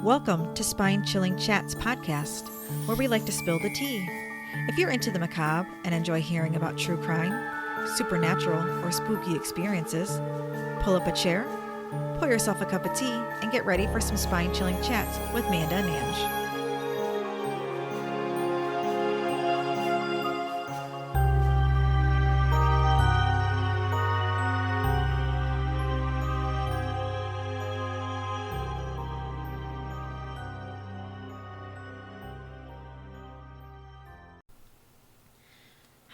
Welcome to Spine Chilling Chats podcast, where we like to spill the tea. If you're into the macabre and enjoy hearing about true crime, supernatural, or spooky experiences, pull up a chair, pour yourself a cup of tea, and get ready for some spine chilling chats with Manda and Ange.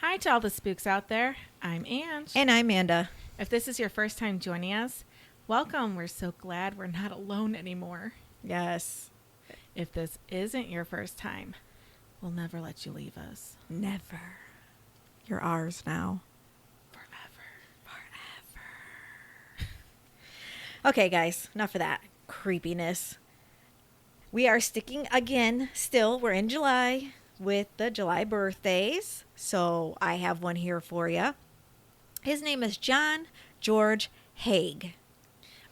Hi to all the spooks out there. I'm Ange. And I'm Manda. If this is your first time joining us, welcome. We're so glad we're not alone anymore. Yes. If this isn't your first time, we'll never let you leave us. Never. You're ours now. Forever. Okay, guys, enough of that creepiness. We are sticking again, still, we're in July with the July birthdays. So I have one here for you. His name is George Haigh.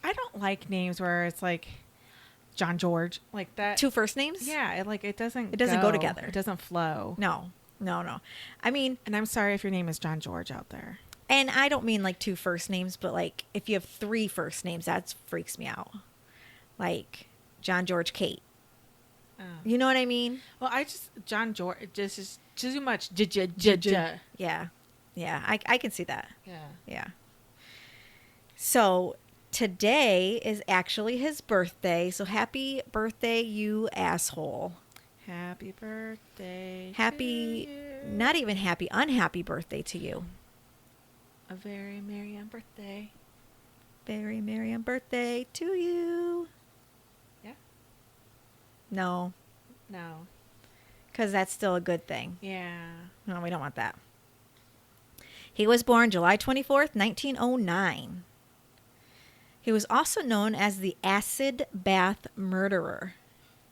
I don't like names where it's like John George, like that. Two first names? Yeah, it doesn't go together. It doesn't flow. No. I mean, and I'm sorry if your name is John George out there. And I don't mean like two first names, but like if you have three first names, that freaks me out. Like John George Kate. Oh. You know what I mean? Well, John George, just is too much. Yeah. I can see that. Yeah. So today is actually his birthday. So happy birthday, you asshole. Happy birthday. Happy, to you. Not even happy, unhappy birthday to you. A very merry birthday. Very merry birthday to you. Yeah. No. No. Because that's still a good thing. Yeah. No, we don't want that. He was born July 24th, 1909. He was also known as the acid bath murderer.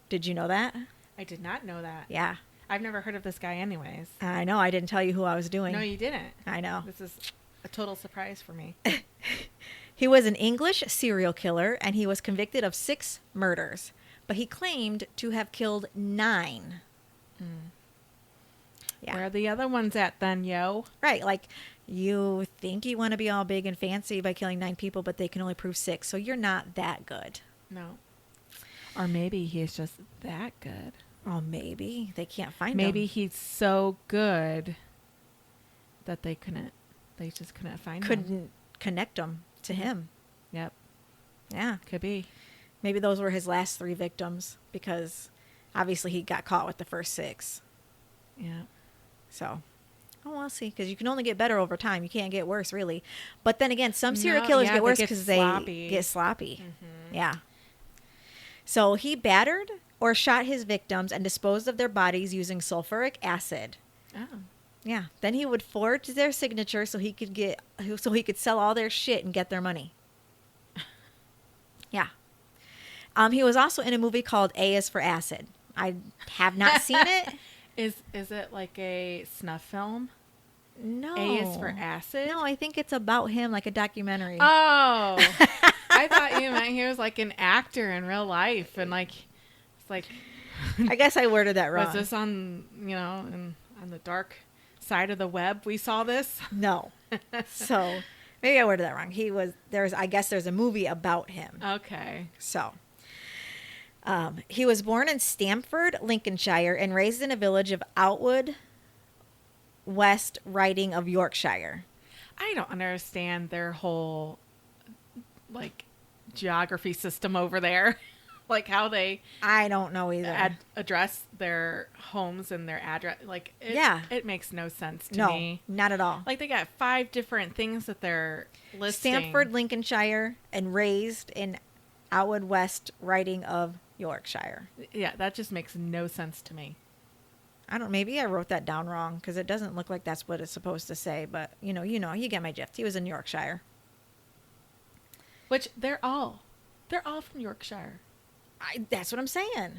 Did you know that? I did not know that. Yeah. I've never heard of this guy anyways. I know. I didn't tell you who I was doing. No, you didn't. I know. This is a total surprise for me. He was an English serial killer, and he was convicted of 6 murders. But he claimed to have killed 9. Yeah. Where are the other ones at then, yo? Right. Like, you think you want to be all big and fancy by killing 9 people, but they can only prove 6. So you're not that good. No. Or maybe he's just that good. Oh, maybe. They can't find him. Maybe he's so good that they just couldn't find him. Couldn't connect them to him. Yep. Yeah. Could be. Maybe those were his last 3 victims because obviously he got caught with the first 6. Yeah. So, we'll see. Because you can only get better over time. You can't get worse, really. But then again, some serial killers get worse because they get sloppy. Mm-hmm. Yeah. So he battered or shot his victims and disposed of their bodies using sulfuric acid. Oh. Yeah. Then he would forge their signature so he could sell all their shit and get their money. Yeah. He was also in a movie called A is for Acid. I have not seen it. Is it like a snuff film? No. A is for Acid? No, I think it's about him, like a documentary. Oh. I thought you meant he was like an actor in real life and like it's like I guess I worded that wrong. was this on on the dark side of the web we saw this? No. So maybe I worded that wrong. I guess there's a movie about him. Okay. So he was born in Stamford, Lincolnshire, and raised in a village of Outwood, West Riding of Yorkshire. I don't understand their whole like geography system over there. Like how they I don't know either. Address their homes and their address. Like it makes no sense to me. No, not at all. Like they got 5 different things that they're listing. Stamford, Lincolnshire, and raised in Outwood, West Riding of Yorkshire. Yeah, that just makes no sense to me. Maybe I wrote that down wrong because it doesn't look like that's what it's supposed to say, but you get my drift. He was in Yorkshire. Which they're all from Yorkshire. That's what I'm saying.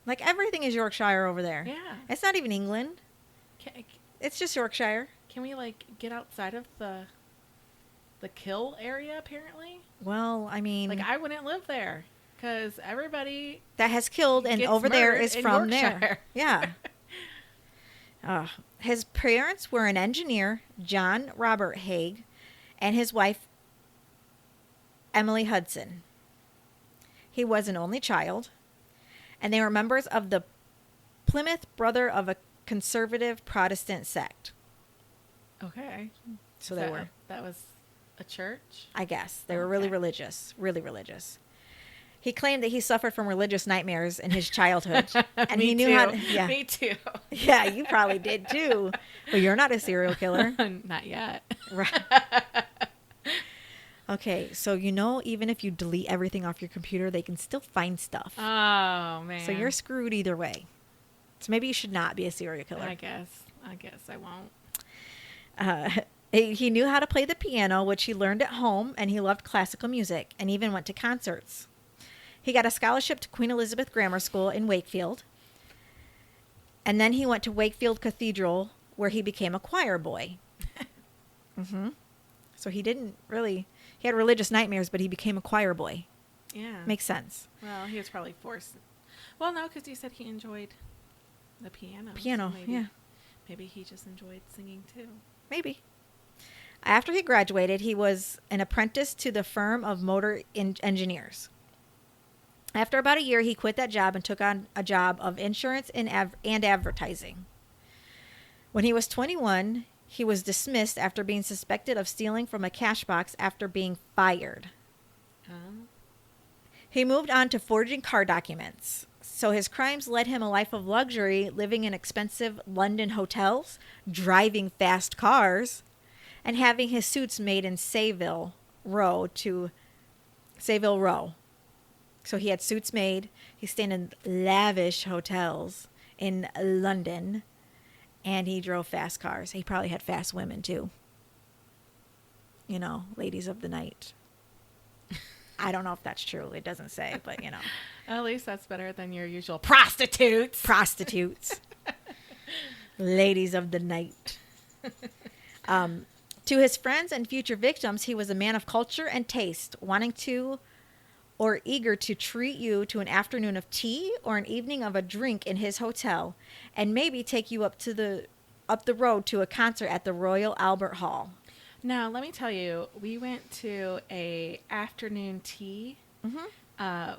Like everything is Yorkshire over there. Yeah. It's not even England. It's just Yorkshire. Can we like get outside of the kill area apparently? Well, I mean... Like, I wouldn't live there. Because everybody that has killed and gets over there murdered is in from Yorkshire. there. Yeah. His parents were an engineer, John Robert Haigh, and his wife, Emily Hudson. He was an only child, and they were members of the Plymouth Brother of a conservative Protestant sect. Okay. So they were. That was a church? I guess. They were really religious. Really religious. He claimed that he suffered from religious nightmares in his childhood. And Me he knew too. how to... Yeah. Me too. Yeah, you probably did too. But you're not a serial killer. Not yet. Right. Okay, so even if you delete everything off your computer, they can still find stuff. Oh, man. So you're screwed either way. So maybe you should not be a serial killer. I guess I won't. He knew how to play the piano, which he learned at home, and he loved classical music and even went to concerts. He got a scholarship to Queen Elizabeth Grammar School in Wakefield. And then he went to Wakefield Cathedral, where he became a choir boy. So he didn't really... He had religious nightmares, but he became a choir boy. Yeah. Makes sense. Well, he was probably forced. Well, no, because you said he enjoyed the piano. Piano, so yeah. Maybe he just enjoyed singing, too. Maybe. After he graduated, he was an apprentice to the firm of motor engineers. After about a year, he quit that job and took on a job of insurance and advertising. When he was 21, he was dismissed after being suspected of stealing from a cash box after being fired. He moved on to forging car documents. So his crimes led him a life of luxury, living in expensive London hotels, driving fast cars, and having his suits made in Savile Row. So he had suits made. He stayed in lavish hotels in London, and he drove fast cars. He probably had fast women too. Ladies of the night. I don't know if that's true. It doesn't say, but At least that's better than your usual prostitutes. Ladies of the night. To his friends and future victims, he was a man of culture and taste, wanting to or eager to treat you to an afternoon of tea or an evening of a drink in his hotel, and maybe take you up the road to a concert at the Royal Albert Hall. Now, let me tell you, we went to a afternoon tea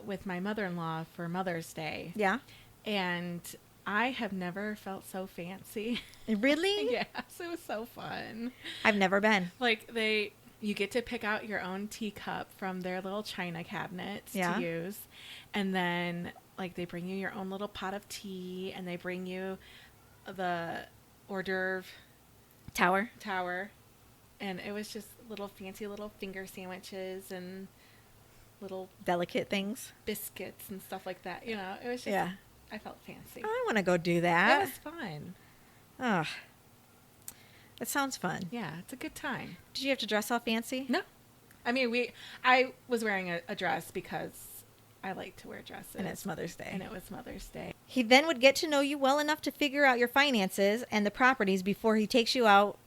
with my mother-in-law for Mother's Day. Yeah. And I have never felt so fancy. Really? Yes, it was so fun. I've never been. Like you get to pick out your own teacup from their little china cabinets to use. And then they bring you your own little pot of tea, and they bring you the hors d'oeuvre tower. And it was just fancy little finger sandwiches and little delicate things, biscuits and stuff like that. It was just, I felt fancy. I want to go do that. It was fun. Oh, that sounds fun. Yeah, it's a good time. Did you have to dress all fancy? No. I mean, I was wearing a dress because I like to wear dresses. And it's Mother's Day. And it was Mother's Day. He then would get to know you well enough to figure out your finances and the properties before he takes you out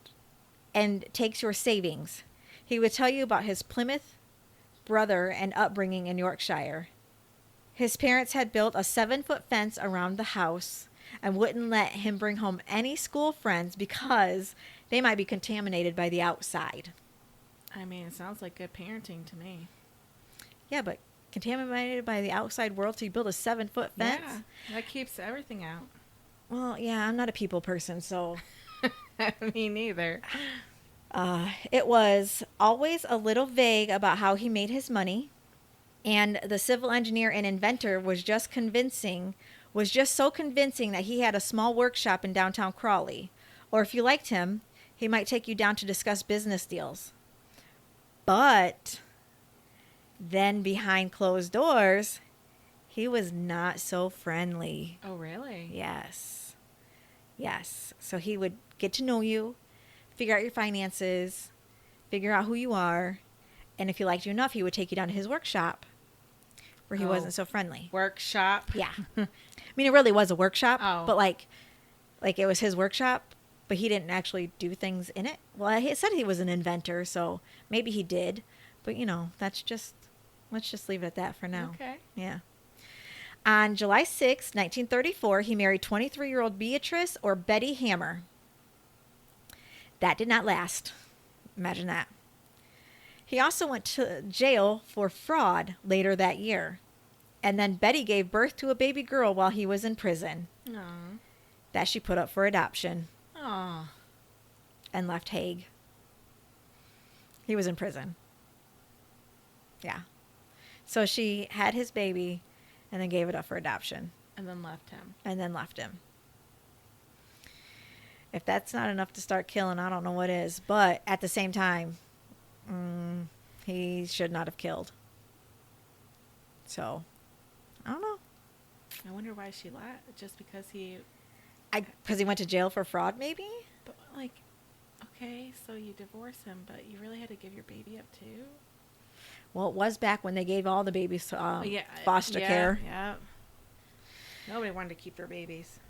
and takes your savings. He would tell you about his Plymouth Brother and upbringing in Yorkshire. His parents had built a 7-foot fence around the house and wouldn't let him bring home any school friends because they might be contaminated by the outside. I mean, it sounds like good parenting to me. Yeah, but contaminated by the outside world, so you build a 7-foot fence? Yeah, that keeps everything out. Well, yeah, I'm not a people person, so... Me neither. It was always a little vague about how he made his money, and the civil engineer and inventor was just so convincing that he had a small workshop in downtown Crawley. Or if you liked him, he might take you down to discuss business deals. But then behind closed doors, he was not so friendly. Oh, really? Yes. So he would get to know you, figure out your finances, figure out who you are, and if he liked you enough, he would take you down to his workshop where he wasn't so friendly. Workshop? Yeah. I mean, it really was a workshop, but like it was his workshop, but he didn't actually do things in it. Well, he said he was an inventor, so maybe he did, but that's just let's just leave it at that for now. Okay. Yeah. On July 6, 1934, he married 23-year-old Beatrice or Betty Hammer. That did not last. Imagine that. He also went to jail for fraud later that year. And then Betty gave birth to a baby girl while he was in prison. Aww. That she put up for adoption. Aww. And left Haigh. He was in prison. Yeah. So she had his baby and then gave it up for adoption. And then left him. If that's not enough to start killing, I don't know what is. But at the same time, he should not have killed. So, I don't know. I wonder why she lied. Just because he... Because he went to jail for fraud, maybe? But, like, okay, so you divorce him, but you really had to give your baby up too? Well, it was back when they gave all the babies foster care. Yeah. Nobody wanted to keep their babies.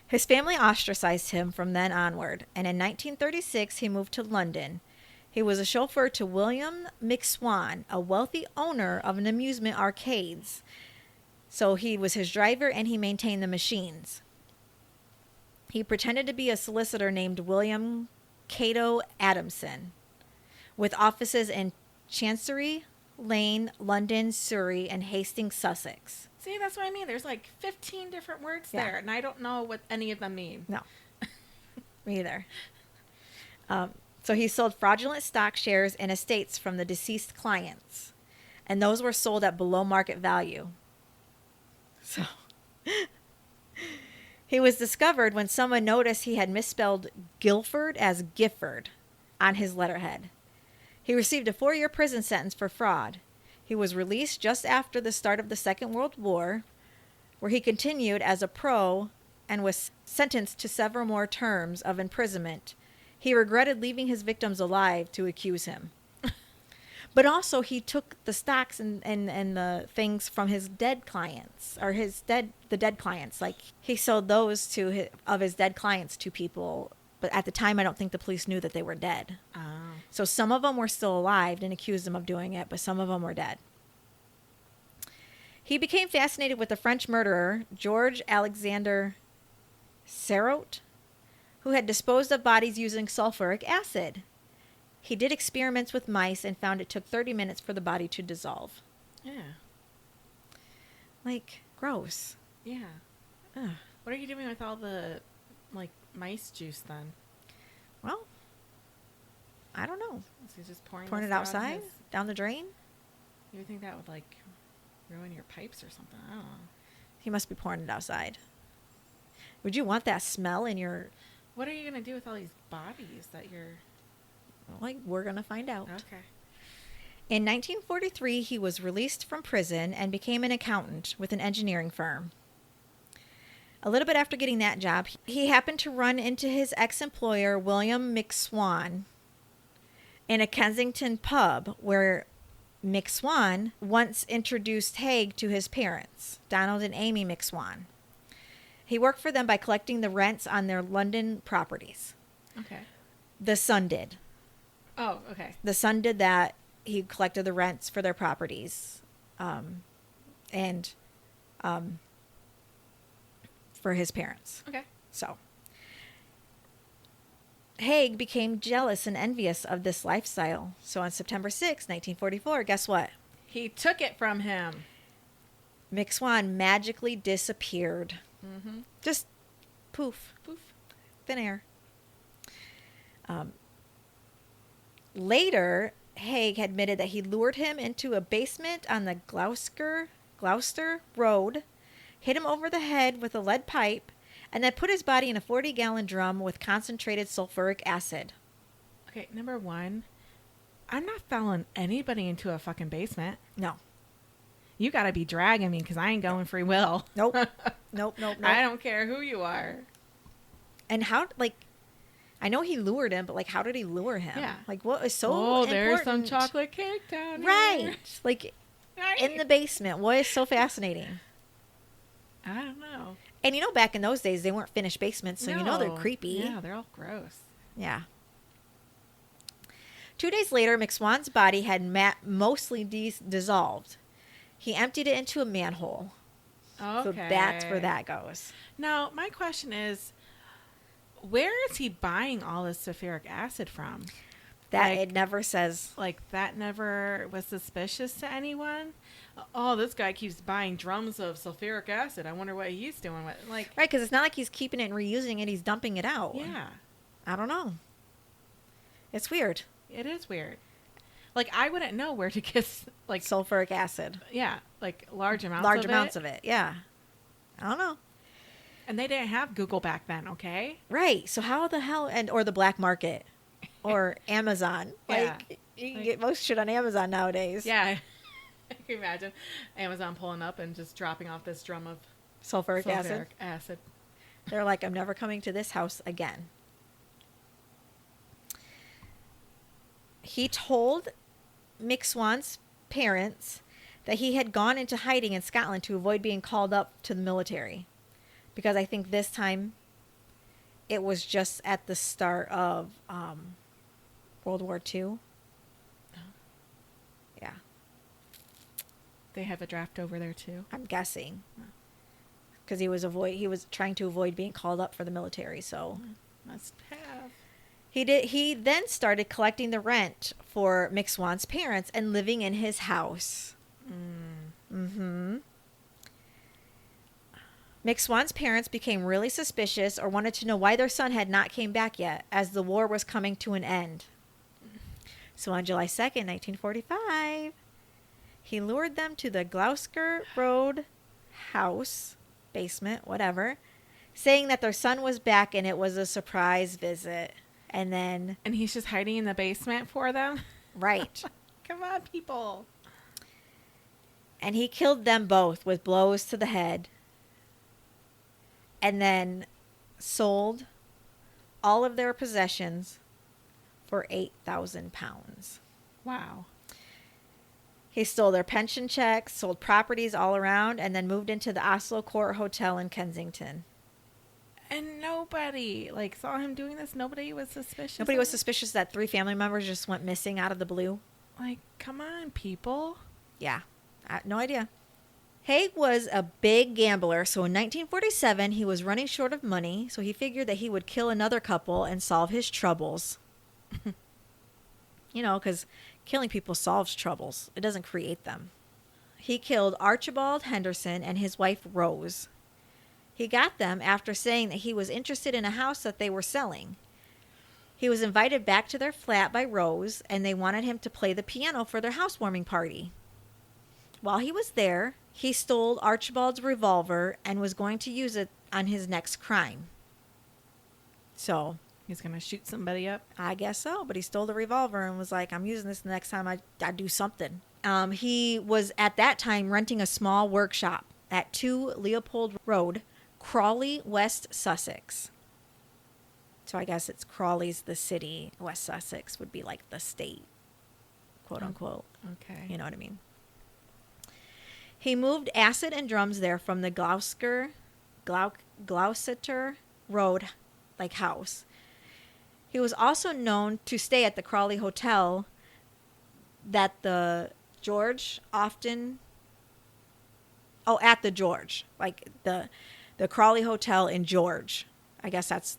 His family ostracized him from then onward, and in 1936 he moved to London. He was a chauffeur to William McSwan, a wealthy owner of an amusement arcades. So he was his driver and he maintained the machines. He pretended to be a solicitor named William Cato Adamson, with offices in Chancery Lane, London, Surrey, and Hastings, Sussex. See, that's what I mean. There's like 15 different words there, and I don't know what any of them mean. No. Me either. So he sold fraudulent stock shares and estates from the deceased clients, and those were sold at below market value. So he was discovered when someone noticed he had misspelled Guilford as Gifford on his letterhead. He received a 4-year prison sentence for fraud. He was released just after the start of the Second World War, where he continued as a pro and was sentenced to several more terms of imprisonment. He regretted leaving his victims alive to accuse him. But also he took the stocks and the things from his dead clients, or the dead clients. Like, he sold those of his dead clients to people. But at the time, I don't think the police knew that they were dead. Oh. So some of them were still alive and accused him of doing it, but some of them were dead. He became fascinated with the French murderer, George Alexander Sarraute, who had disposed of bodies using sulfuric acid. He did experiments with mice and found it took 30 minutes for the body to dissolve. Yeah. Like, gross. Yeah. Ugh. What are you doing with all the, like, mice juice then? Well, I don't know. So he's just pouring it outside? Down the drain? You would think that would, like, ruin your pipes or something. I don't know. He must be pouring it outside. Would you want that smell in your... What are you going to do with all these bodies that you're... Like, we're going to find out. Okay. In 1943, he was released from prison and became an accountant with an engineering firm. A little bit after getting that job, he happened to run into his ex-employer, William McSwan, in a Kensington pub where McSwan once introduced Haigh to his parents, Donald and Amy McSwan. He worked for them by collecting the rents on their London properties. Okay. The son did. Oh, okay. The son did that. He collected the rents for their properties. And for his parents. Okay. So Haigh became jealous and envious of this lifestyle. So on September 6, 1944, guess what? He took it from him. McSwan magically disappeared. Mm-hmm. Just poof. Poof. Thin air. Later, Haigh admitted that he lured him into a basement on the Gloucester Road, hit him over the head with a lead pipe, and then put his body in a 40-gallon drum with concentrated sulfuric acid. Okay, number one, I'm not following anybody into a fucking basement. No. You gotta be dragging me because I ain't going free will. Nope. Nope. I don't care who you are. And how, like, I know he lured him, but, like, how did he lure him? Yeah. Like, what was so important? There's some chocolate cake down here. Right. Like, in the basement. What is so fascinating? I don't know. And, you know, back in those days, they weren't finished basements, so you know they're creepy. Yeah, they're all gross. Yeah. 2 days later, McSwan's body had mostly dissolved. He emptied it into a manhole. Okay. So that's where that goes. Now, my question is, where is he buying all this sulfuric acid from? That it never says. Like, that never was suspicious to anyone? Oh, this guy keeps buying drums of sulfuric acid. I wonder what he's doing with it. Like, right, because it's not like he's keeping it and reusing it. He's dumping it out. Yeah. I don't know. It's weird. It is weird. Like, I wouldn't know where to get, like... sulfuric acid. Yeah, like, large amounts of it, yeah. I don't know. And they didn't have Google back then, okay? Right. So how the hell... or the black market. Or Amazon. Yeah. Like, you can get most shit on Amazon nowadays. Yeah. I can imagine Amazon pulling up and just dropping off this drum of sulfuric acid. They're like, I'm never coming to this house again. He told McSwan's parents that he had gone into hiding in Scotland to avoid being called up to the military. Because I think this time it was just at the start of World War II. Oh. Yeah. They have a draft over there too? I'm guessing. Because he was trying to avoid being called up for the military, so. Must have. He then started collecting the rent for McSwan's parents and living in his house. McSwan's parents became really suspicious or wanted to know why their son had not came back yet, as the war was coming to an end. So on July 2nd, 1945, he lured them to the Gloucester Road house, basement, whatever, saying that their son was back and it was a surprise visit. And he's just hiding in the basement for them? Right. Come on, people. And he killed them both with blows to the head. And then sold all of their possessions for £8,000. Wow. He stole their pension checks, sold properties all around, and then moved into the Oslo Court Hotel in Kensington. And nobody, saw him doing this? Nobody was suspicious? Nobody was suspicious that 3 family members just went missing out of the blue? Come on, people. Yeah. No idea. Haigh was a big gambler, so in 1947, he was running short of money, so he figured that he would kill another couple and solve his troubles. Because killing people solves troubles. It doesn't create them. He killed Archibald Henderson and his wife, Rose. He got them after saying that he was interested in a house that they were selling. He was invited back to their flat by Rose, and they wanted him to play the piano for their housewarming party. While he was there, he stole Archibald's revolver and was going to use it on his next crime. So... he's going to shoot somebody up? I guess so, but he stole the revolver and was like, I'm using this the next time I do something. He was at that time renting a small workshop at 2 Leopold Road, Crawley, West Sussex. So I guess it's Crawley's the city. West Sussex would be like the state, quote unquote. Okay. You know what I mean? He moved acid and drums there from the Gloucester Road house. He was also known to stay at the Crawley Hotel that the George often... Oh, at the George. The Crawley Hotel in George. I guess that's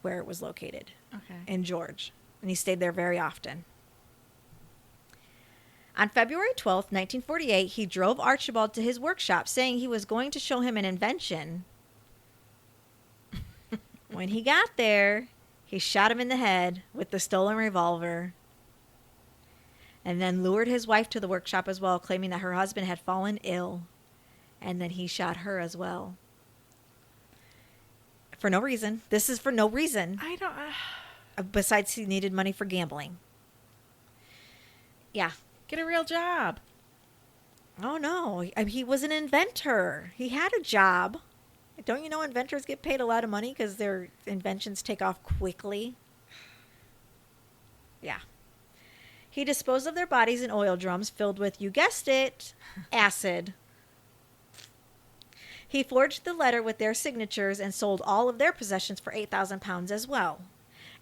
where it was located. Okay. In George. And he stayed there very often. On February 12th, 1948, he drove Archibald to his workshop, saying he was going to show him an invention. When he got there, he shot him in the head with the stolen revolver and then lured his wife to the workshop as well, claiming that her husband had fallen ill. And then he shot her as well. For no reason. This is for no reason. I don't... besides he needed money for gambling. Yeah. Get a real job. Oh, no. He was an inventor. He had a job. Don't you know inventors get paid a lot of money because their inventions take off quickly? Yeah. He disposed of their bodies in oil drums filled with, you guessed it, acid. He forged the letter with their signatures and sold all of their possessions for £8,000 as well.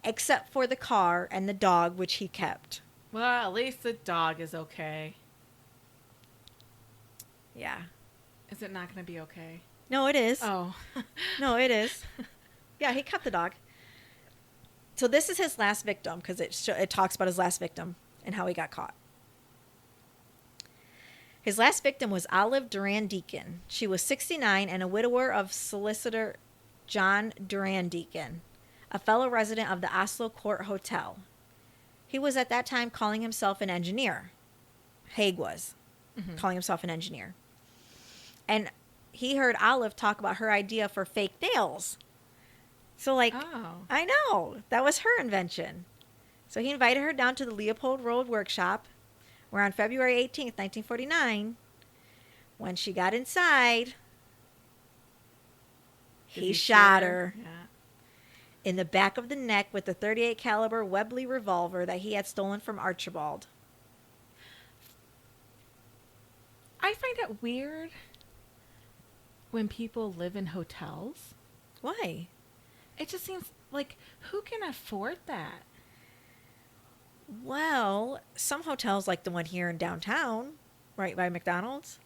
except for the car and the dog, which he kept. Well, at least the dog is okay. Yeah. Is it not going to be okay? No, it is. Oh. No, it is. Yeah, he kept the dog. So this is his last victim because it talks about his last victim and how he got caught. His last victim was Olive Duran Deacon. She was 69 and a widower of solicitor John Duran Deacon, a fellow resident of the Oslo Court Hotel. He was at that time calling himself an engineer. Haigh was calling himself an engineer. And he heard Olive talk about her idea for fake nails. So, like, I know, that was her invention. So he invited her down to the Leopold Road workshop, where on February 18th, 1949, when she got inside, he shot her in the back of the neck with the .38 caliber Webley revolver that he had stolen from Archibald. I find it weird when people live in hotels. Why? It just seems like, who can afford that? Well, some hotels like the one here in downtown, right by McDonald's.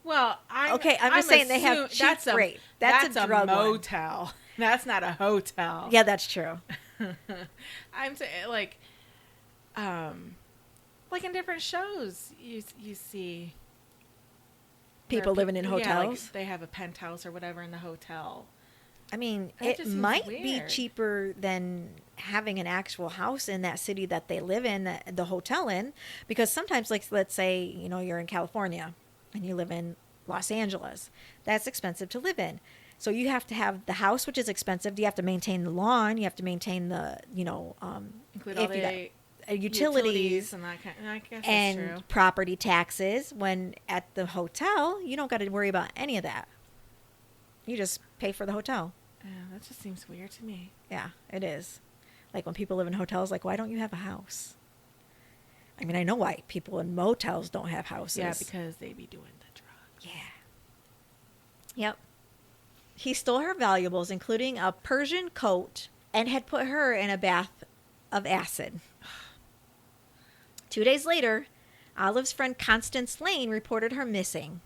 Well, I'm just saying they have cheap rate. That's a drug motel. One. That's not a hotel. Yeah, that's true. I'm saying like in different shows, you see people living in hotels. Yeah, like they have a penthouse or whatever in the hotel. I mean, it might be cheaper than having an actual house in that city that they live in, the hotel in, because sometimes, like, let's say, you're in California and you live in Los Angeles. That's expensive to live in. So you have to have the house, which is expensive. You have to maintain the lawn. You have to maintain the, include all the utilities and that kind of, I guess and that's true. Property taxes. When at the hotel, you don't got to worry about any of that. You just pay for the hotel. Yeah, that just seems weird to me. Yeah, it is. Like when people live in hotels, like, why don't you have a house? I mean, I know why people in motels don't have houses. Yeah, because they be doing the drugs. Yeah. Yep. He stole her valuables, including a Persian coat, and had put her in a bath of acid. 2 days later, Olive's friend Constance Lane reported her missing.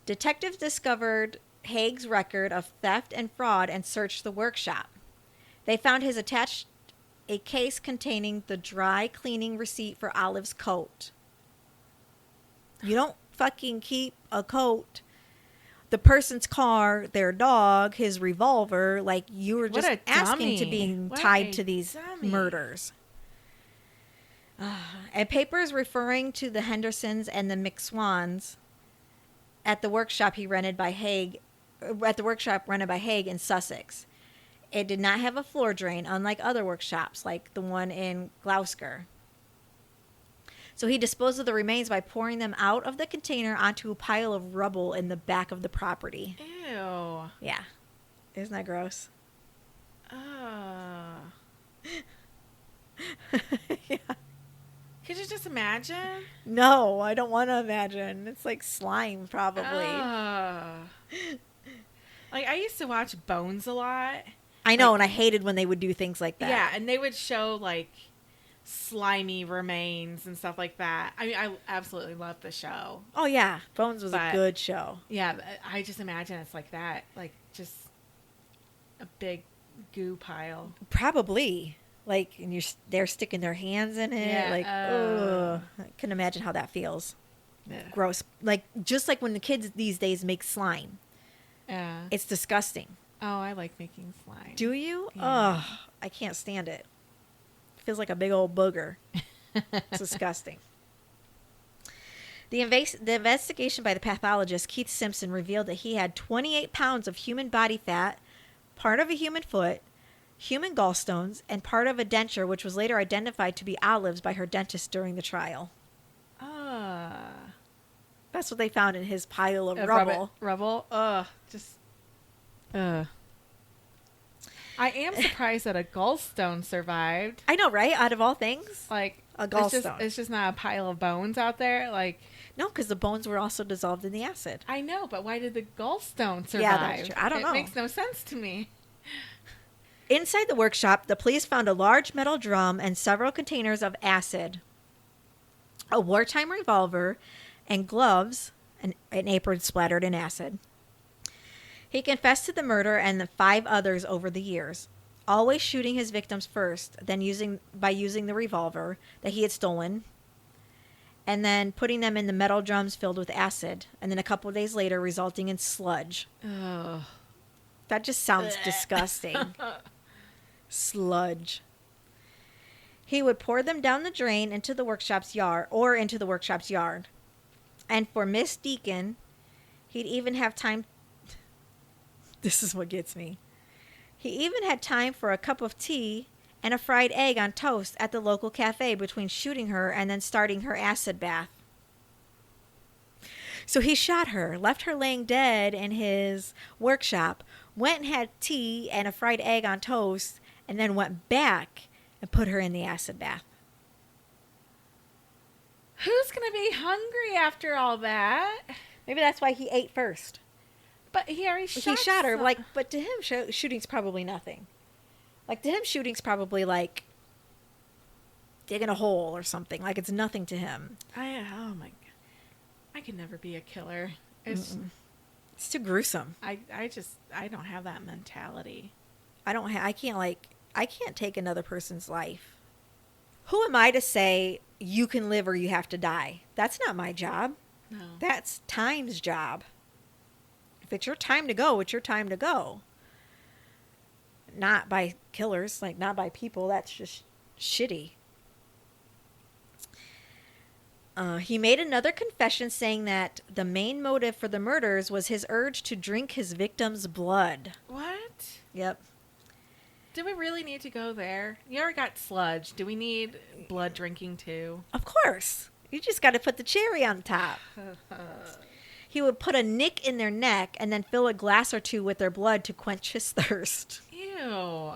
Detectives discovered Haigh's record of theft and fraud and searched the workshop. They found his attached a case containing the dry cleaning receipt for Olive's coat. You don't fucking keep a coat, the person's car, their dog, his revolver, like you were just asking to be tied to these murders. And papers referring to the Hendersons and the McSwans at the workshop rented by Haigh in Sussex. It did not have a floor drain, unlike other workshops like the one in Gloucester. So he disposed of the remains by pouring them out of the container onto a pile of rubble in the back of the property. Ew. Yeah. Isn't that gross? Yeah. Could you just imagine? No, I don't want to imagine. It's like slime, probably. Like, I used to watch Bones a lot. I know, and I hated when they would do things like that. Yeah, and they would show, like, slimy remains and stuff like that. I mean, I absolutely love the show. Oh, yeah. Bones was a good show. Yeah, I just imagine it's like that. Like, just a big goo pile. Probably. Like, and they're sticking their hands in it. Yeah, like, ugh. I can imagine how that feels. Yeah. Gross. Like, just like when the kids these days make slime. Yeah. It's disgusting. Oh, I like making slime. Do you? Yeah. Oh, I can't stand it. It feels like a big old booger. It's disgusting. The investigation by the pathologist, Keith Simpson, revealed that he had 28 pounds of human body fat, part of a human foot, human gallstones, and part of a denture, which was later identified to be Olive's by her dentist during the trial. That's what they found in his pile of rubble. Rubble? Ugh. I am surprised that a gallstone survived. I know, right? Out of all things? Like, a gallstone. It's just not a pile of bones out there? Like, no, because the bones were also dissolved in the acid. I know, but why did the gallstone survive? Yeah, that's true. I don't know. It makes no sense to me. Inside the workshop, the police found a large metal drum and several containers of acid, a wartime revolver, and gloves, an apron splattered in acid. He confessed to the murder and the 5 others over the years, always shooting his victims first, then using the revolver that he had stolen, and then putting them in the metal drums filled with acid, and then a couple of days later resulting in sludge. Ugh. That just sounds disgusting. Sludge. He would pour them down the drain into the workshop's yard. And for Miss Deacon, he'd even have time. This is what gets me. He even had time for a cup of tea and a fried egg on toast at the local cafe between shooting her and then starting her acid bath. So he shot her, left her laying dead in his workshop, went and had tea and a fried egg on toast, and then went back and put her in the acid bath. Who's going to be hungry after all that? Maybe that's why he ate first. But he already shot her. Like, but to him, shooting's probably nothing. Like, to him, shooting's probably like digging a hole or something. Like, it's nothing to him. Oh my God. I could never be a killer. It's too gruesome. I don't have that mentality. I can't take another person's life. Who am I to say you can live or you have to die? That's not my job. No. That's time's job. If it's your time to go, it's your time to go. Not by killers, like not by people. That's just shitty. He made another confession saying that the main motive for the murders was his urge to drink his victim's blood. What? Yep. Do we really need to go there? You already got sludge. Do we need blood drinking too? Of course. You just got to put the cherry on top. He would put a nick in their neck and then fill a glass or two with their blood to quench his thirst. Ew.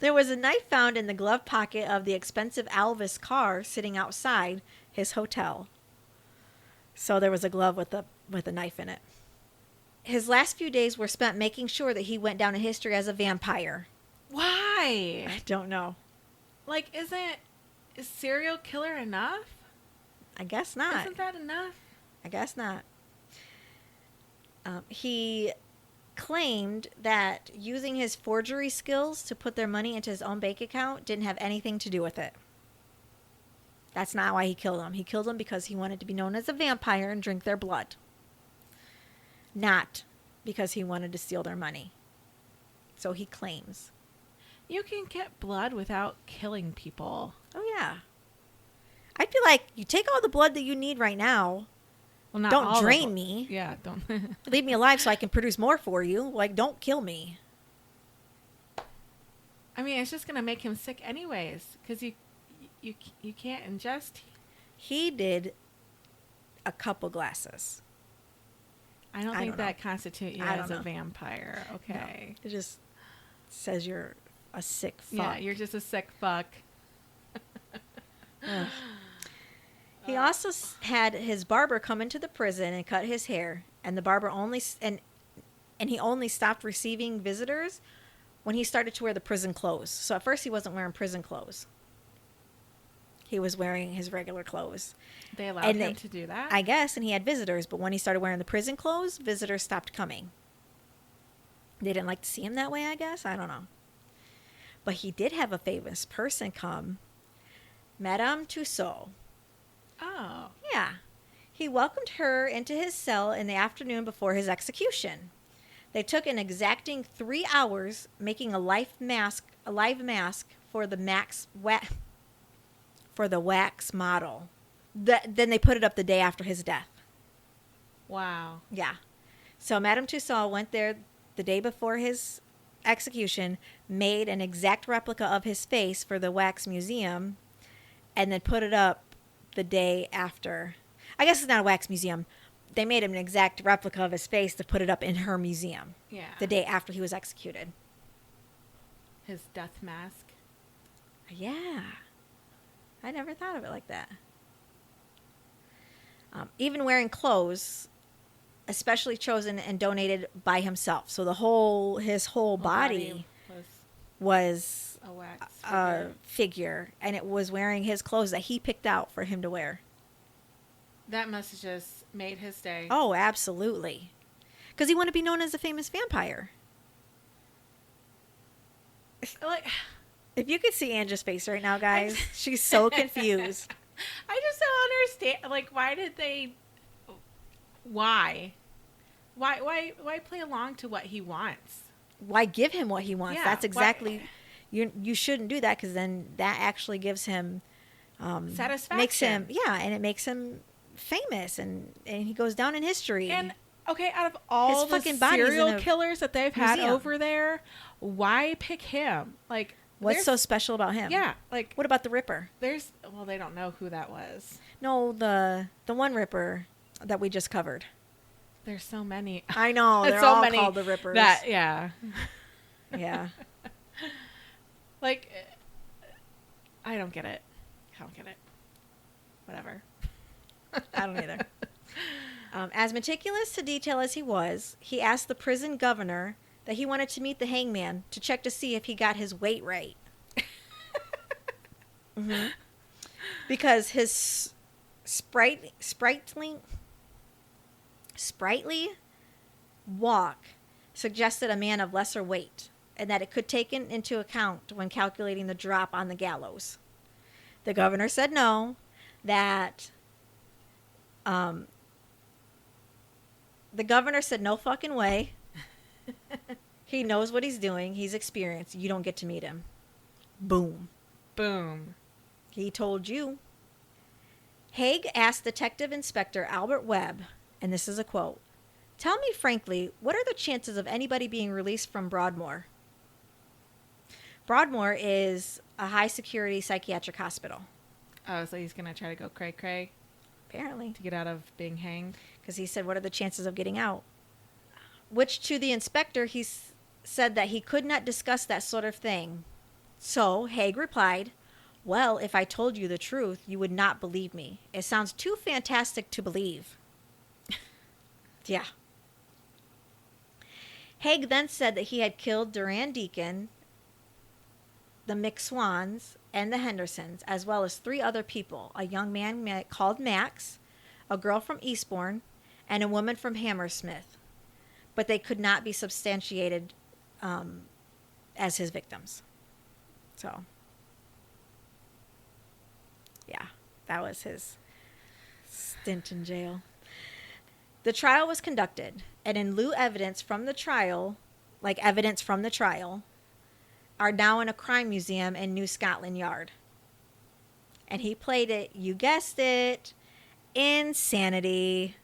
There was a knife found in the glove pocket of the expensive Alvis car sitting outside his hotel. So there was a glove with a knife in it. His last few days were spent making sure that he went down in history as a vampire. Why? I don't know. Like, is serial killer enough? I guess not. Isn't that enough? I guess not. He claimed that using his forgery skills to put their money into his own bank account didn't have anything to do with it. That's not why he killed them. He killed them because he wanted to be known as a vampire and drink their blood. Not because he wanted to steal their money. So he claims. You can get blood without killing people. Oh, yeah. I feel like you take all the blood that you need right now. Well, not don't all drain me. Yeah, don't. Leave me alive so I can produce more for you. Like, don't kill me. I mean, it's just going to make him sick anyways. Because you can't ingest. He did a couple glasses. I don't think that constitutes you as a vampire. Okay. No, it just says you're a sick fuck. Yeah, you're just a sick fuck. He also had his barber come into the prison and cut his hair, and the barber he only stopped receiving visitors when he started to wear the prison clothes. So at first he wasn't wearing prison clothes. He was wearing his regular clothes. They allowed him to do that? I guess, and he had visitors, but when he started wearing the prison clothes, visitors stopped coming. They didn't like to see him that way, I guess. I don't know. But he did have a famous person come, Madame Tussaud. Oh. Yeah. He welcomed her into his cell in the afternoon before his execution. They took an exacting 3 hours making a live mask for the wax model. Then they put it up the day after his death. Wow. Yeah. So Madame Tussaud went there the day before his execution, made an exact replica of his face for the wax museum, and then put it up the day after. I guess it's not a wax museum. They made him an exact replica of his face to put it up in her museum. Yeah. The day after he was executed. His death mask. Yeah. I never thought of it like that. Even wearing clothes especially chosen and donated by himself. So his whole body was a wax figure, and it was wearing his clothes that he picked out for him to wear. That must have just made his day. Oh, absolutely. Because he wanted to be known as a famous vampire. Like, if you could see Angie's face right now, guys, she's so confused. I just don't understand. Like, why did they? Why play along to what he wants? Why give him what he wants? Yeah, That's exactly. You shouldn't do that, because then that actually gives him satisfaction. Makes him, and it makes him famous, and he goes down in history. And okay, out of all the serial killers that they've had over there, why pick him? Like, what's so special about him? Yeah, like, what about the Ripper? They don't know who that was. No, the one Ripper that we just covered. There's so many. I know. They're all called the Rippers. Yeah. Like, I don't get it. Whatever. I don't either. As meticulous to detail as he was, he asked the prison governor that he wanted to meet the hangman to check to see if he got his weight right. Mm-hmm. Because his sprightly walk suggested a man of lesser weight, and that it could take into account when calculating the drop on the gallows. The governor said no, that the governor said no fucking way. He knows what he's doing. He's experienced. You don't get to meet him. Boom. He told you. Haigh asked Detective Inspector Albert Webb, and this is a quote, "Tell me frankly, what are the chances of anybody being released from Broadmoor?" Broadmoor is a high-security psychiatric hospital. Oh, so he's going to try to go cray-cray? Apparently. To get out of being hanged? Because he said, what are the chances of getting out? Which, to the inspector, he said that he could not discuss that sort of thing. So Haigh replied, "Well, if I told you the truth, you would not believe me. It sounds too fantastic to believe." Yeah. Haigh then said that he had killed Duran Deacon, the McSwans, and the Hendersons, as well as 3 other people, a young man called Max, a girl from Eastbourne, and a woman from Hammersmith. But they could not be substantiated as his victims. So, yeah, that was his stint in jail. The trial was conducted, and in lieu evidence from the trial, are now in a crime museum in New Scotland Yard. And he played it, you guessed it, insanity.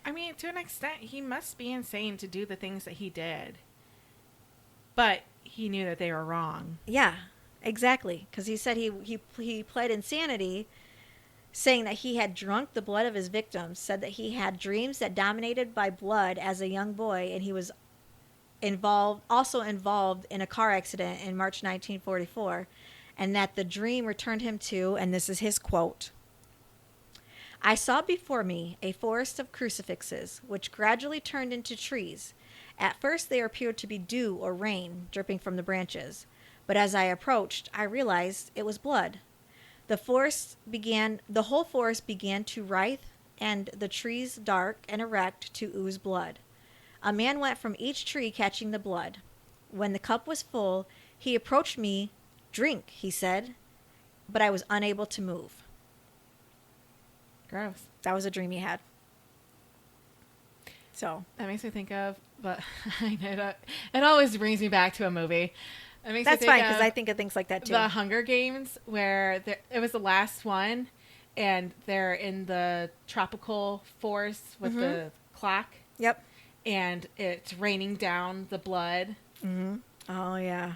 I mean, to an extent, he must be insane to do the things that he did. But he knew that they were wrong. Yeah, exactly. Because he said he pled insanity, saying that he had drunk the blood of his victims, said that he had dreams that dominated by blood as a young boy, and he was also involved in a car accident in March 1944, and that the dream returned him to, and this is his quote, "I saw before me a forest of crucifixes, which gradually turned into trees. At first they appeared to be dew or rain dripping from the branches, but as I approached, I realized it was blood. The whole forest began to writhe, and the trees dark and erect to ooze blood. A man went from each tree catching the blood. When the cup was full, he approached me. 'Drink,' he said, but I was unable to move." Gross. That was a dream he had. So that makes me think of, but I know that it always brings me back to a movie. That's fine, because I think of things like that too. The Hunger Games, where it was the last one, and they're in the tropical forest with the clock. Yep. And it's raining down the blood. Mm-hmm. Oh, yeah.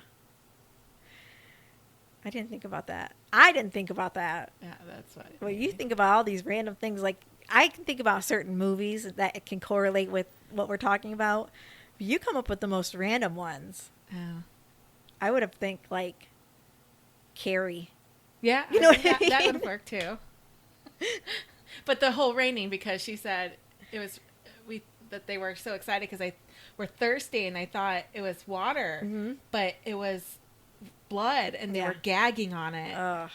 I didn't think about that. Yeah, that's what. Well, you think about all these random things. Like, I can think about certain movies that it can correlate with what we're talking about. But you come up with the most random ones. Oh. I would have think like Carrie. Yeah, you know what I mean? That would work too. But the whole raining, because she said it was that they were so excited because they were thirsty and they thought it was water, but it was blood, and they were gagging on it. Ugh.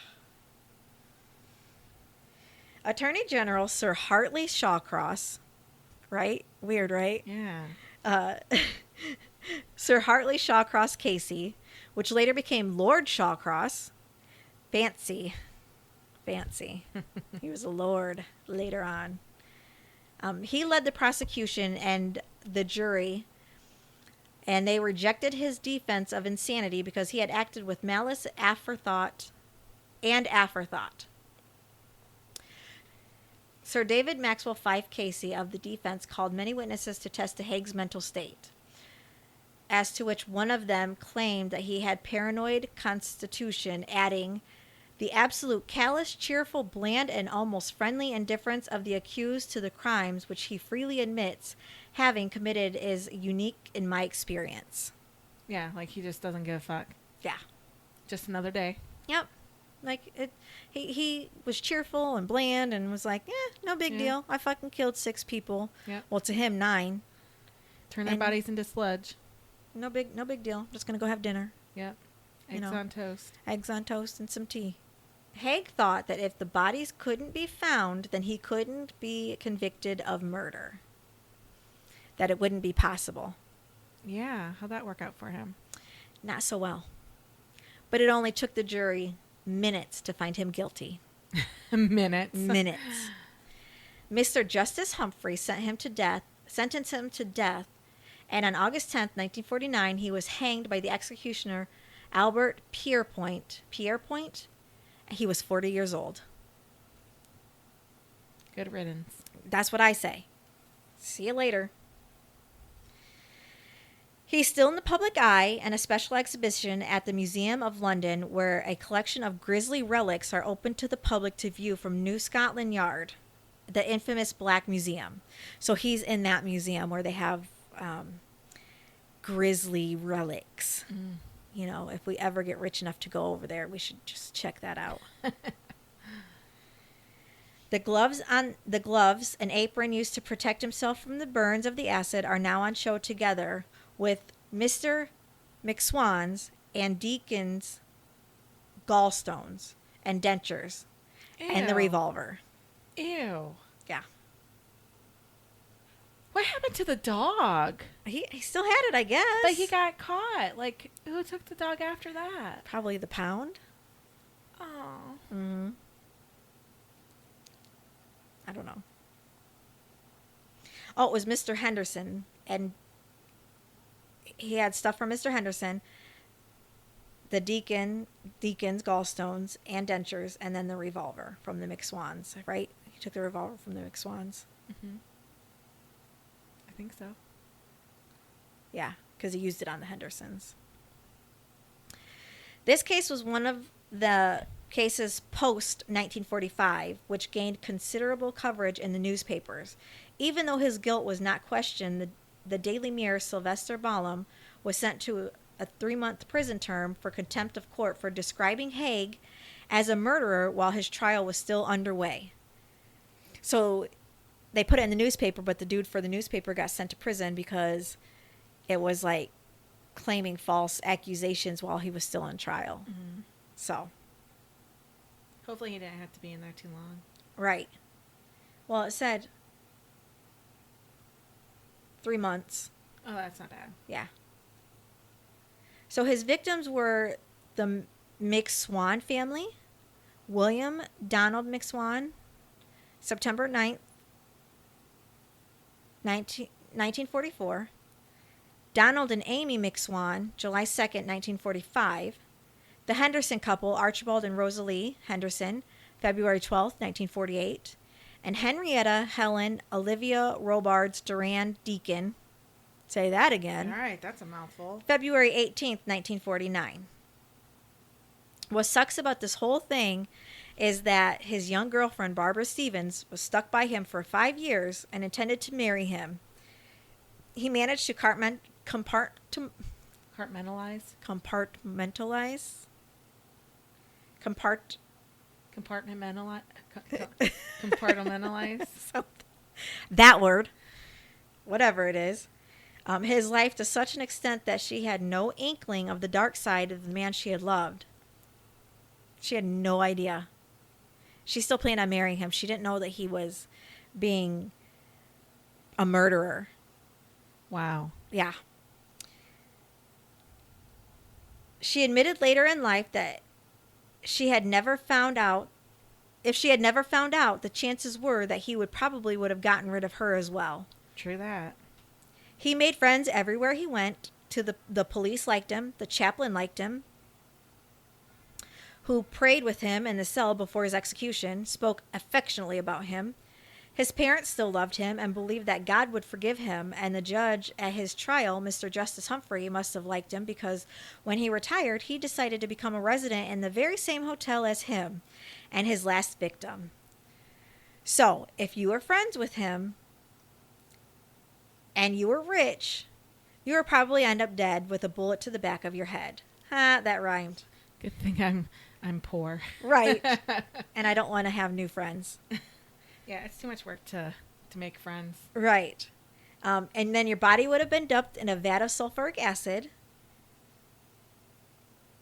Attorney General Sir Hartley Shawcross, right? Weird, right? Yeah. Sir Hartley Shawcross Casey, which later became Lord Shawcross. Fancy. He was a lord later on. He led the prosecution and the jury, and they rejected his defense of insanity because he had acted with malice, afterthought. Sir David Maxwell Fife Casey of the defense called many witnesses to test Haig's mental state, as to which one of them claimed that he had paranoid constitution, adding, "The absolute callous, cheerful, bland, and almost friendly indifference of the accused to the crimes which he freely admits having committed is unique in my experience." Yeah, like he just doesn't give a fuck. Yeah. Just another day. Yep. Like, he was cheerful and bland and was like, no big deal. I fucking killed 6 people. Yep. Well, to him, 9. Turn their bodies into sludge. No big deal. Just going to go have dinner. Yep. Eggs on toast. Eggs on toast and some tea. Haigh thought that if the bodies couldn't be found, then he couldn't be convicted of murder. That it wouldn't be possible. Yeah. How'd that work out for him? Not so well. But it only took the jury minutes to find him guilty. Minutes. Mr. Justice Humphrey sentenced him to death, and on August 10th, 1949, he was hanged by the executioner Albert Pierrepoint. He was 40 years old. Good riddance. That's what I say. See you later. He's still in the public eye, and a special exhibition at the Museum of London where a collection of grisly relics are open to the public to view from New Scotland Yard, the infamous Black Museum. So he's in that museum where they have grisly relics. You know, if we ever get rich enough to go over there, we should just check that out. The gloves and apron used to protect himself from the burns of the acid are now on show together with Mr. McSwan's and Deacon's gallstones and dentures. Ew. And the revolver. Ew. Yeah. What happened to the dog? He still had it, I guess. But he got caught. Like, who took the dog after that? Probably the pound. Oh. Mm-hmm. I don't know. Oh, it was Mr. Henderson, and he had stuff from Mr. Henderson, the deacon's gallstones and dentures, and then the revolver from the McSwans, right? He took the revolver from the McSwans. Mm-hmm. I think so. Yeah, because he used it on the Hendersons. This case was one of the cases post-1945, which gained considerable coverage in the newspapers. Even though his guilt was not questioned, the Daily Mirror Sylvester Ballum was sent to a 3-month prison term for contempt of court for describing Haigh as a murderer while his trial was still underway. So they put it in the newspaper, but the dude for the newspaper got sent to prison because it was like claiming false accusations while he was still on trial. Mm-hmm. So hopefully he didn't have to be in there too long. Right. Well, it said 3 months. Oh, that's not bad. Yeah. So his victims were the McSwan family, William Donald McSwan, September 9th, 1944, Donald and Amy McSwan, July 2nd, 1945, the Henderson couple, Archibald and Rosalie Henderson, February 12th, 1948, and Henrietta Helen Olivia Robards Durand Deacon, say that again. All right, that's a mouthful. February 18th, 1949. What sucks about this whole thing is that his young girlfriend, Barbara Stevens, was stuck by him for 5 years and intended to marry him. He managed to compartmentalize. That word. whatever it is, his life to such an extent that she had no inkling of the dark side of the man she had loved. She had no idea. She still planned on marrying him. She didn't know that he was being a murderer. Wow. Yeah. She admitted later in life that she had never found out. If she had never found out, the chances were that he would have gotten rid of her as well. True that. He made friends everywhere he went. The police liked him. The chaplain liked him, who prayed with him in the cell before his execution, spoke affectionately about him. His parents still loved him and believed that God would forgive him, and the judge at his trial, Mr. Justice Humphrey, must have liked him because when he retired, he decided to become a resident in the very same hotel as him and his last victim. So, if you were friends with him and you were rich, you would probably end up dead with a bullet to the back of your head. Ha, that rhymed. Good thing I'm poor. Right. And I don't want to have new friends. Yeah, it's too much work to make friends. Right. And then your body would have been dumped in a vat of sulfuric acid.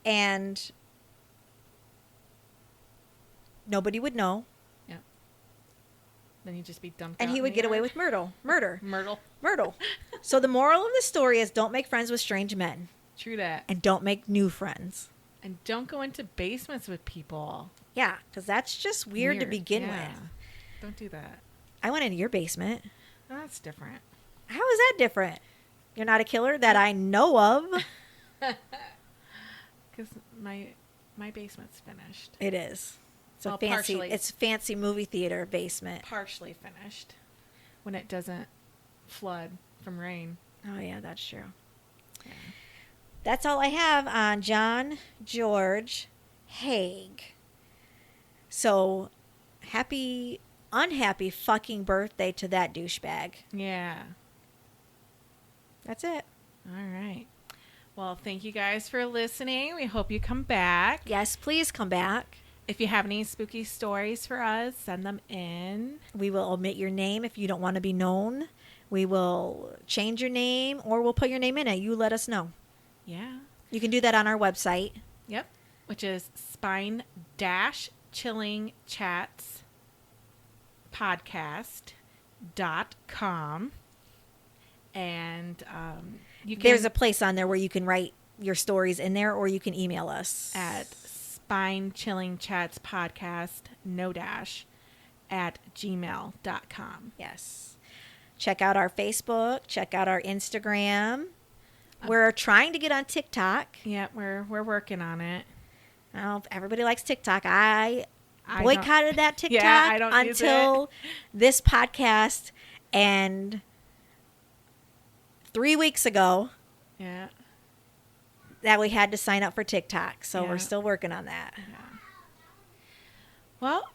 And nobody would know. Yep. Then you'd just be dumped and out he would get away with murder. Myrtle. So the moral of the story is don't make friends with strange men. True that. And don't make new friends. And don't go into basements with people. Yeah, because that's just weird to begin with. Don't do that. I went into your basement. Oh, that's different. How is that different? You're not a killer that I know of. Because my basement's finished. It is. So well, fancy. partially. It's fancy movie theater basement. Partially finished. When it doesn't flood from rain. Oh yeah, that's true. Yeah. That's all I have on John George Haigh. So, unhappy fucking birthday to that douchebag. Yeah. That's it. All right. Well, thank you guys for listening. We hope you come back. Yes, please come back. If you have any spooky stories for us, send them in. We will omit your name if you don't want to be known. We will change your name or we'll put your name in it. You let us know. Yeah. You can do that on our website. Yep. Which is spine-chillingchatspodcast.com. And there's a place on there where you can write your stories in there, or you can email us at spinechillingchatspodcast @gmail.com. Yes. Check out our Facebook. Check out our Instagram. We're trying to get on TikTok. Yeah, we're working on it. I don't know if everybody likes TikTok. I boycotted that TikTok I don't until this podcast, and 3 weeks ago, that we had to sign up for TikTok. So we're still working on that. Yeah. Well,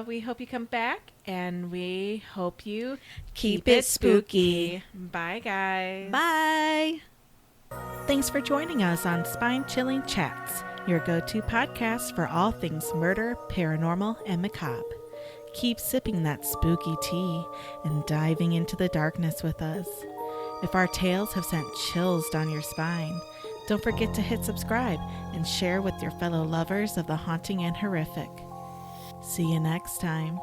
we hope you come back, and we hope you keep it spooky. Bye, guys. Bye. Thanks for joining us on Spine Chilling Chats, your go-to podcast for all things murder, paranormal, and macabre. Keep sipping that spooky tea and diving into the darkness with us. If our tales have sent chills down your spine, don't forget to hit subscribe and share with your fellow lovers of the haunting and horrific. See you next time.